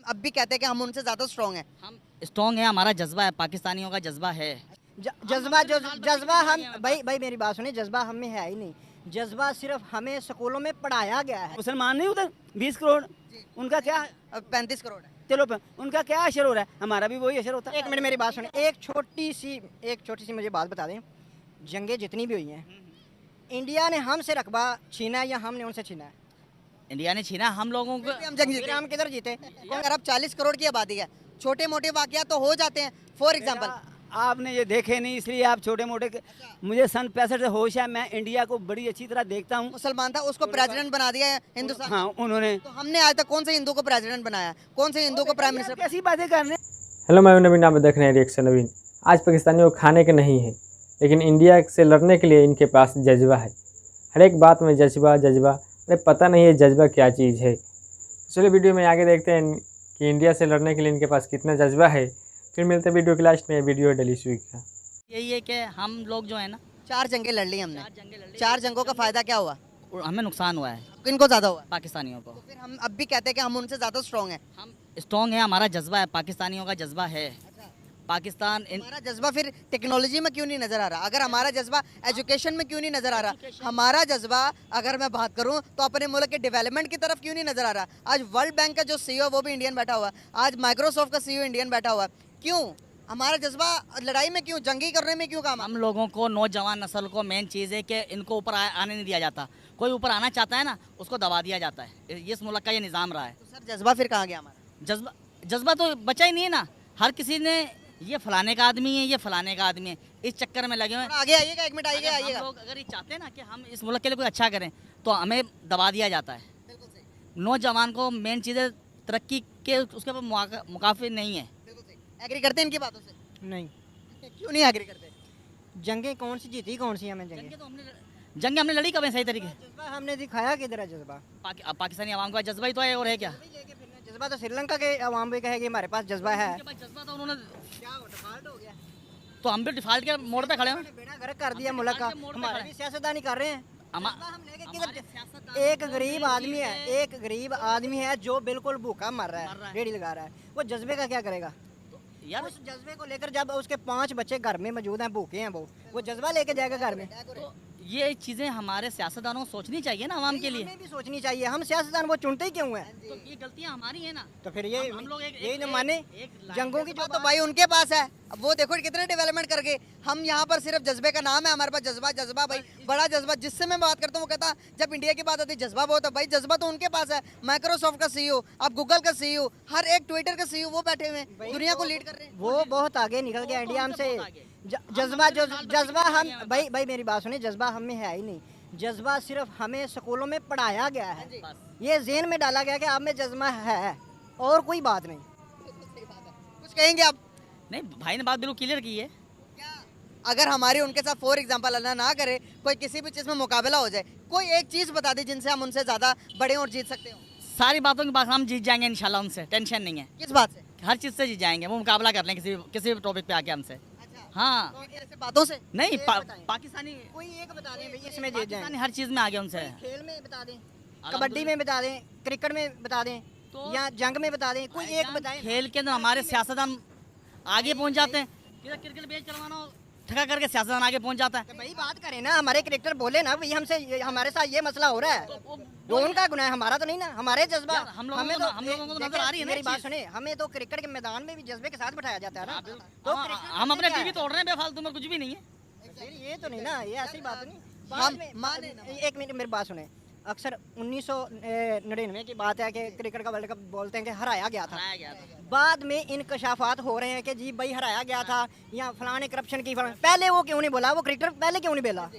अब भी कहते हैं कि हम उनसे ज्यादा स्ट्रांग हैं। हम स्ट्रॉन्ग है, हमारा जज्बा है, पाकिस्तानियों का जज्बा है। जज्बा हम भाई मेरी बात सुनिए, जज्बा हम में है ही नहीं। जज्बा सिर्फ हमें स्कूलों में पढ़ाया गया है। मुसलमान नहीं होते 20 करोड़, उनका क्या? अब 35 करोड़ है। चलो उनका क्या असर हो रहा है, हमारा भी वही असर होता है। एक मिनट मेरी बात सुनिए, एक छोटी सी मुझे बात बता दें। जंगें जितनी भी हुई हैं, इंडिया ने हमसे रकबा छीना है या हमने उनसे छीना है? इंडिया ने छीना हम लोगों को। हम जंग जीते। हम किधर जीते? अगर अब 40 करोड़ की आबादी है, छोटे मोटे वाकया तो हो जाते हैं। फॉर एग्जाम्पल, आपने ये देखे नहीं इसलिए आप छोटे मोटे मुझे सन 65 से होश है, मैं इंडिया को बड़ी अच्छी तरह देखता हूँ। मुसलमान था, उसको प्रेसिडेंट बना दिया है हिंदुस्तान। हाँ उन्होंने। तो हमने आज तक कौन से हिंदू को प्रेसिडेंट बनाया, कौन से हिंदू को प्राइम मिनिस्टर? कैसी बातें कर रहे हैं। हेलो, मैं नवीन, आप देख रहे हैं रिएक्शन नवीन। आज पाकिस्तानियों को खाने के नहीं है, लेकिन इंडिया से लड़ने के लिए इनके पास जज्बा है। हर एक बात में जज्बा। अरे पता नहीं है जज्बा क्या चीज़ है। चलिए वीडियो में आगे देखते हैं कि इंडिया से लड़ने के लिए इनके पास कितना जज्बा है। फिर मिलते हैं वीडियो के लास्ट में। वीडियो डेली वीक का यही है कि हम लोग जो है ना, 4 जंगें लड़ ली हमने। 4 जंगों का फायदा क्या हुआ? हमें नुकसान हुआ है, किनको ज्यादा हुआ? पाकिस्तानियों को। तो फिर हम अब भी कहते हैं कि हम उनसे ज्यादा स्ट्रांग हैं। हम स्ट्रॉन्ग है, हमारा जज्बा है, पाकिस्तानियों का जज्बा है। पाकिस्तान हमारा जज्बा फिर टेक्नोलॉजी में क्यों नहीं नजर आ रहा? अगर हमारा जज्बा एजुकेशन में क्यों नहीं नजर आ रहा? हमारा जज्बा अगर मैं बात करूं तो अपने मुल्क के डेवलपमेंट की तरफ क्यों नहीं नजर आ रहा? आज वर्ल्ड बैंक का जो सीईओ वो भी इंडियन बैठा हुआ है, आज माइक्रोसॉफ्ट का सीईओ इंडियन बैठा हुआ है। क्यों? हमारा जज्बा लड़ाई में क्यों, जंगी करने में क्यों काम? हम लोगों को, नौजवान नस्ल को मेन चीज़ है कि इनको ऊपर आने नहीं दिया जाता। कोई ऊपर आना चाहता है ना, उसको दबा दिया जाता है। ये इस मुल्क का ये निज़ाम रहा है। तो सर जज्बा फिर कहाँ गया हमारा? जज्बा तो बचा ही नहीं है ना। हर किसी ने ये फलाने का आदमी है, ये फलाने का आदमी है, इस चक्कर में लगे हुए हैं। आगे आइएगा, 1 मिनट आइएगा। हम लोग अगर ये चाहते हैं ना कि हम इस मुल्क के लिए कुछ अच्छा करें, तो हमें दबा दिया जाता है। नौजवान को मेन चीज़ें तरक्की के उसके ऊपर मुकाफी नहीं है। एग्री करते हैं इनकी बातों से? नहीं। क्यों नहीं एग्री करते? जंगें कौन सी जीती, कौन सी हमें जंगें? जंग हमने लड़ी कब है सही तरीके? जज्बा हमने दिखाया किधर है जज्बा? पाकिस्तानी आवाम का जज्बा ही तो है, और है क्या? जज्बा तो श्रीलंका के अवाम भी कहेगी हमारे पास जज्बा है। उनके पास जज्बा था, उन्होंने क्या डिफॉल्ट हो गया? तो हम भी डिफॉल्ट के मोड़ पे खड़े हैं। बेड़ा गर्क कर दिया मुल्क का। हमारे भी सियासतदानी कर रहे हैं। हम लेके किधर? एक गरीब आदमी है जो बिल्कुल भूखा मर रहा है, रेडी लगा रहा है। वो जज्बे का क्या करेगा यार? उस जज्बे को लेकर जब उसके 5 बच्चे घर में मौजूद हैं, भूखे हैं, वो जज्बा लेके जाएगा घर में? तो ये चीज़ें हमारे सियासतदानों को सोचनी चाहिए ना, आवाम के लिए। हमें भी सोचनी चाहिए। हम सियासतदान वो चुनते ही क्यों हैं? तो ये गलतियां हमारी है ना। तो फिर ये हम लोग यही न माने जंगों की जो तो भाई उनके पास है। अब वो देखो कितने डेवलपमेंट करके, हम यहाँ पर सिर्फ जज्बे का नाम है, हमारे पास जज्बा भाई बड़ा जज्बा। जिससे मैं बात करता हूँ वो कहता जब इंडिया की बात होती है जज्बा बहुत है। भाई जज्बा तो उनके पास है। माइक्रोसॉफ्ट का सीईओ, अब गूगल का सीईओ, हर एक ट्विटर का सीईओ वो बैठे हुए हैं, दुनिया को लीड कर रहे हैं। वो बहुत आगे निकल गया इंडिया हमसे। जज्बा हम भाई मेरी बात सुनिए, जज्बा हम में है ही नहीं। जज्बा सिर्फ हमें स्कूलों में पढ़ाया गया है, ये ज़हन में डाला गया कि आप में जज्बा है, और कोई बात नहीं। कुछ कहेंगे आप? नहीं, भाई ने बात बिल्कुल क्लियर की है। अगर हमारी उनके साथ फॉर एग्जांपल अल्लाह ना करे कोई किसी भी चीज़ में मुकाबला हो जाए, कोई एक चीज़ बता दे जिनसे हम उनसे ज़्यादा बड़े और जीत सकते हो। सारी बातों की बात हम जीत जाएंगे इंशाल्लाह, उनसे टेंशन नहीं है। किस बात से? हर चीज़ से जीत जाएंगे, वो मुकाबला कर लें किसी भी टॉपिक पे आके हमसे। हाँ, तो ऐसे बातों से नहीं पाकिस्तानी कोई एक बता दें भैया, इसमें जीत जाएं। हर चीज़ में आगे उनसे। खेल में बता दें, कबड्डी में बता दें, क्रिकेट में बता दें, या जंग में बता दें, कोई एक बताएं। खेल के अंदर हमारे सियासतदान आगे पहुंच जाते हैं। क्रिकेट मैच करवाना हो, ठगा करके सियासतदान आगे पहुंच जाता है। तो भाई बात करें ना, हमारे क्रिकेटर बोले ना भाई हमसे हमारे साथ ये मसला हो रहा है, तो उनका गुनाह है, हमारा तो नहीं ना। हमारे जज्बा हम लोगों को नजर आ रही है ना मेरी बात सुने, हमें तो क्रिकेट के मैदान में भी जज्बे के साथ बैठाया जाता है ना। तो हम अपने टीवी तोड़ रहे हैं बेफालतू में, कुछ भी नहीं है। फिर ये तो नहीं ना, ये ऐसी बात नहीं। एक मिनट मेरी बात सुने। अक्सर 1999 की बात है कि क्रिकेट का वर्ल्ड कप बोलते हैं कि हराया गया था। बाद में इंकशाफात हो रहे हैं कि जी भाई हराया गया था, या फलाने करप्शन की पहले वो क्यों नहीं बोला? वो क्रिकेटर पहले क्यों नहीं बोला?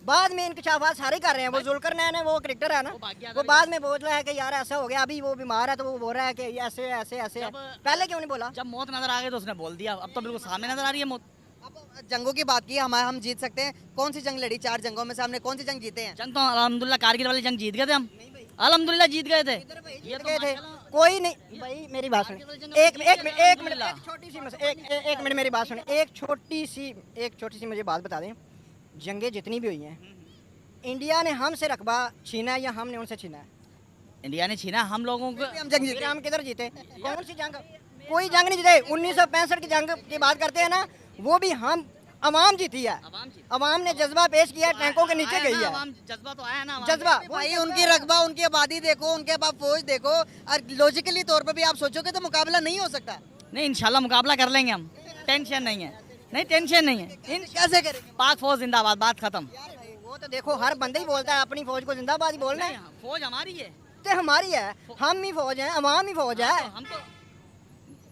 बाद में इंकशाफात सारे कर रहे हैं। वो जुल्करनैन है, वो क्रिकेटर है ना, वो बाद में बोल रहा है कि यार ऐसा हो गया, अभी वो बीमार है तो वो बोल रहा है कि ऐसे ऐसे ऐसे। पहले क्यों नहीं बोला? जब मौत नजर आ गई तो उसने बोल दिया। अब तो बिल्कुल सामने नजर आ रही है मौत। अब जंगों की बात की, हम जीत सकते हैं। कौन सी जंग लड़ी? 4 जंगों में से हमने कौन सी जंग जीते हैं? जंग तो अल्हम्दुलिल्लाह कारगिल वाली जंग जीत गए थे हम, अल्हम्दुलिल्लाह जीत गए थे। ये गए थे कोई नहीं। भाई मेरी बात सुनिए, एक मिनट छोटी सी एक मिनट मेरी बात सुनिए, एक छोटी सी मुझे बात बता दें। जंगें जितनी भी हुई हैं, इंडिया ने हमसे रकबा छीना है या हमने उनसे छीना है? इंडिया ने छीना हम लोगों को। हम जंग फिर जीते। हम किधर जीते? कौन सी जंग? कोई जंग नहीं जीते। 1965 की जंग की बात करते हैं ना, वो भी हम अवाम जीती है। अवाम जीती। अवाम ने जज्बा पेश किया, टैंकों के नीचे आया गई ना है। अवाम, जज्बा तो आया ना अवाम जज्बा में। भाई उनकी रकबा, उनकी आबादी देखो, उनके पास फौज देखो, और लॉजिकली तौर पर भी आप सोचोगे तो मुकाबला नहीं हो सकता। नहीं इंशाल्लाह मुकाबला कर लेंगे हम, टेंशन नहीं है। नहीं टेंशन नहीं है। कैसे करेंगे? पाक फौज जिंदाबाद, बात खत्म। वो तो देखो हर बंदे ही बोलता है अपनी फौज को जिंदाबाद ही बोलना है। फौज हमारी है। तो हमारी है, हम ही फौज हैं, अवाम ही फौज है। हम तो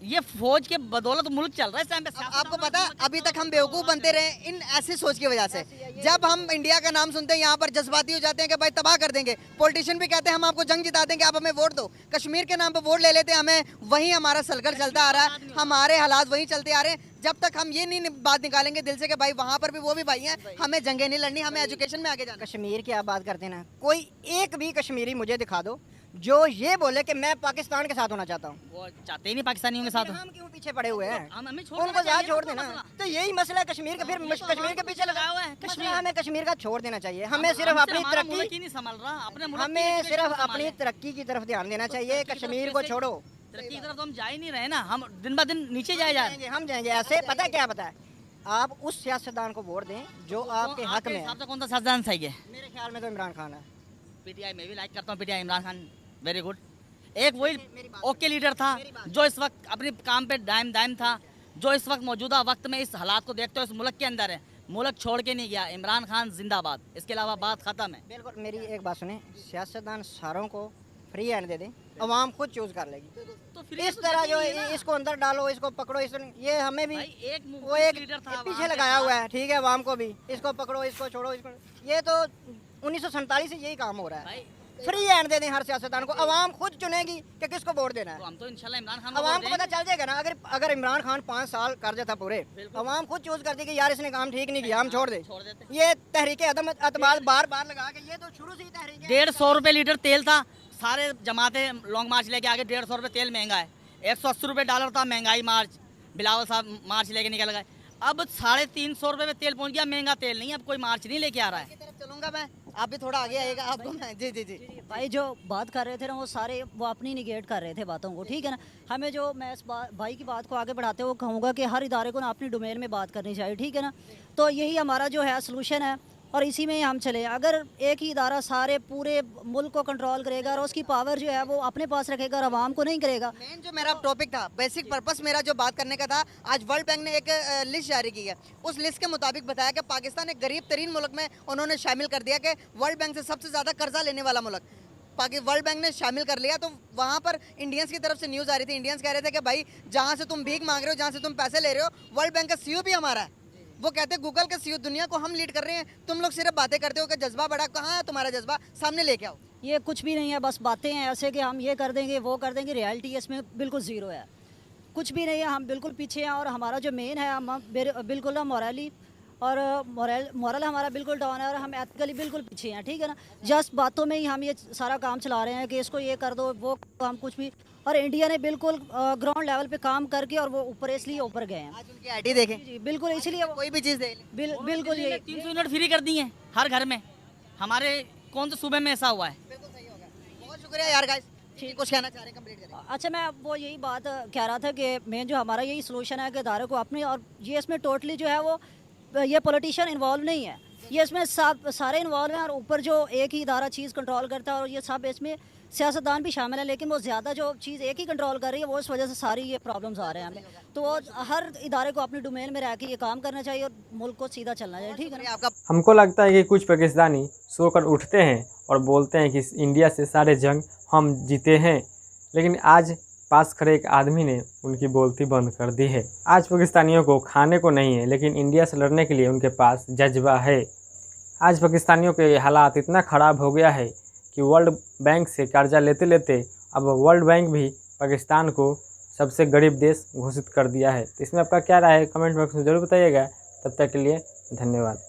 ये फौज के बदौलत मुल्क चल रहा है इस टाइम पे। अब आपको पता है अभी तक हम बेवकूफ़ बनते रहे इन ऐसी सोच की वजह से। जब हम इंडिया का नाम सुनते हैं यहाँ पर जज्बाती हो जाते हैं कि भाई तबाह कर देंगे। पॉलिटिशियन भी कहते हैं हम आपको जंग जिता देंगे, आप हमें वोट दो। कश्मीर के नाम पर वोट ले लेते हैं, हमें वही हमारा सलगड़ चलता आ रहा है, हमारे हालात वही चलते आ रहे हैं। जब तक हम ये नहीं बात निकालेंगे दिल से कि भाई वहाँ पर भी वो भी भाई हैं, हमें जंगें नहीं लड़नी, हमें एजुकेशन में आगे जाना। कश्मीर की आप बात करते हैं ना, कोई एक भी कश्मीरी मुझे दिखा दो जो ये बोले कि मैं पाकिस्तान के साथ होना चाहता हूँ। वो चाहते ही नहीं पाकिस्तानियों के साथ। हम क्यों पीछे पड़े हुए हैं? हमें उनको साथ छोड़ देना। तो यही मसला है कश्मीर का, फिर कश्मीर के पीछे लगाया हुआ है। कश्मीर, हमें कश्मीर का छोड़ देना चाहिए। हमें सिर्फ अपनी तरक्की, नहीं संभाल रहा अपने मुल्क की हमें education सिर्फ को संभालें। अपनी तरक्की की तरफ ध्यान देना चाहिए। कश्मीर को छोड़ो। तरक्की की तरफ तो हम जा ही नहीं रहे ना, हम दिन ब दिन नीचे जाए जा रहे हैं। हम जाएंगे ऐसे। पता है क्या पता है, आप उस सियासतदान को वोट दें जो आपके हक में है। हिसाब से कौन सा सियासतदान सही है? मेरे ख्याल में तो इमरान खान है। पीटीआई में भी लाइक करता हूँ, PTI Imran Khan very good. एक वही ओके लीडर था जो इस वक्त अपने काम पे दायम था, जो इस वक्त मौजूदा वक्त में इस हालात को देखते हुए इस मुल्क के अंदर है, मुल्क छोड़ के नहीं गया। इमरान खान जिंदाबाद, इसके अलावा बात खत्म है। बिल्कुल। मेरी एक बात सुने, सियासतदान सारों को फ्री हैंड दे दें, अवाम खुद चूज कर लेगी। तो इस तरह जो इसको अंदर डालो, इसको पकड़ो, ये हमें भी वो एक लीडर था पीछे लगाया हुआ है। ठीक है, अवाम को भी इसको पकड़ो, इसको छोड़ो, इसको। ये तो 1947 से यही काम हो रहा है। फ्री हैंड दे दें हर सियासतदान को, अवाम खुद चुनेगी कि किसको वोट देना तो है। हम तो इंशाल्लाह इमरान खान अवाम को पता चल जाएगा ना। अगर इमरान खान 5 साल कर देता पूरे, अवाम खुद चूज करती कि यार इसने काम ठीक नहीं किया, हम छोड़ दे। ये तहरीक अदम एतमाद बार बार लगा के, ये तो शुरू से ही तहरीक 150 रुपए लीटर तेल था, सारे जमाते लॉन्ग मार्च लेके आगे। 150 रुपए तेल महंगा है, 180 रुपए डॉलर था महंगाई मार्च, बिलावल साहब मार्च लेके निकल गए। अब 350 रुपए में तेल पहुंच गया, महंगा तेल नहीं, अब कोई मार्च नहीं लेके आ रहा है। चलूंगा मैं, आप भी थोड़ा आगे आइएगा। आपको मैं जी जी जी भाई जो बात कर रहे थे ना, वो सारे वो अपनी निगेट कर रहे थे बातों को, ठीक है ना। हमें जो मैं इस भाई की बात को आगे बढ़ाते हुए कहूँगा कि हर इदारे को ना अपनी डोमेन में बात करनी चाहिए, ठीक है ना। तो यही हमारा जो है सलूशन है और इसी में हम चले। अगर एक ही इदारा सारे पूरे मुल्क को कंट्रोल करेगा और उसकी पावर जो है वो अपने पास रखेगा और आवाम को नहीं करेगा। मेन जो मेरा टॉपिक था, बेसिक पर्पस मेरा जो बात करने का था, आज वर्ल्ड बैंक ने एक लिस्ट जारी की है। उस लिस्ट के मुताबिक बताया कि पाकिस्तान एक गरीब तरीन मुल्क में उन्होंने शामिल कर दिया कि वर्ल्ड बैंक से सबसे ज़्यादा कर्जा लेने वाला मुल्क वर्ल्ड बैंक ने शामिल कर लिया। तो वहाँ पर इंडियंस की तरफ से न्यूज़ आ रही थी, इंडियंस कह रहे थे कि भाई जहाँ से तुम भीख मांग रहे हो, जहाँ से तुम पैसे ले रहे हो, वर्ल्ड बैंक का सीईओ भी हमारा है। वो कहते हैं गूगल के सीईओ, दुनिया को हम लीड कर रहे हैं, तुम लोग सिर्फ बातें करते हो कि जज्बा बड़ा। कहाँ है तुम्हारा जज्बा? सामने लेके आओ। ये कुछ भी नहीं है, बस बातें हैं ऐसे कि हम ये कर देंगे वो कर देंगे। रियलिटी इसमें बिल्कुल ज़ीरो है, कुछ भी नहीं है। हम बिल्कुल पीछे हैं और हमारा जो मेन है, हम बिल्कुल ना मॉरली और मॉरल हमारा बिल्कुल डाउन है और हम एथिकली बिल्कुल पीछे हैं, ठीक है ना। जस्ट बातों में ही हम ये सारा काम चला रहे हैं कि इसको ये कर दो, वो काम कुछ भी। और इंडिया ने बिल्कुल ग्राउंड लेवल पे काम करके और वो ऊपर इसलिए ऊपर गए हैं। आज उनकी आईटी देखें, जी बिल्कुल, इसलिए वो कोई भी चीज़ दे बिल्कुल ये 300 यूनिट फ्री कर दी है हर घर में। हमारे कौन से सूबे में ऐसा हुआ है? बिल्कुल सही होगा। बहुत शुक्रिया यार गाइस, कुछ कहना चाह रहे हैं, कंप्लीट करें। अच्छा, मैं वो यही बात कह रहा था कि मेन जो हमारा यही सोल्यूशन है कि इदारे को अपने, और ये इसमें टोटली जो है वो ये पॉलिटिशियन इन्वॉल्व नहीं है, ये इसमें सब सारे इन्वॉल्व हैं। और ऊपर जो एक ही इदारा चीज़ कंट्रोल करता है और ये सब इसमें सियासतदान भी शामिल है, लेकिन वो ज़्यादा जो चीज़ एक ही कंट्रोल कर रही है, वो इस वजह से सारी ये प्रॉब्लम्स आ रहे हैं हमें। तो वो हर इदारे को अपनी डोमेन में रह के ये काम करना चाहिए और मुल्क को सीधा चलना चाहिए, ठीक है ना। आपका हमको लगता है कि कुछ पाकिस्तानी सोकर उठते हैं और बोलते हैं कि इंडिया से सारे जंग हम जीते हैं, लेकिन आज पास खड़े एक आदमी ने उनकी बोलती बंद कर दी है। आज पाकिस्तानियों को खाने को नहीं है, लेकिन इंडिया से लड़ने के लिए उनके पास जज्बा है। आज पाकिस्तानियों के हालात इतना ख़राब हो गया है कि वर्ल्ड बैंक से कर्जा लेते लेते अब वर्ल्ड बैंक भी पाकिस्तान को सबसे गरीब देश घोषित कर दिया है। तो इसमें आपका क्या राय है, कमेंट बॉक्स में ज़रूर बताइएगा। तब तक के लिए धन्यवाद।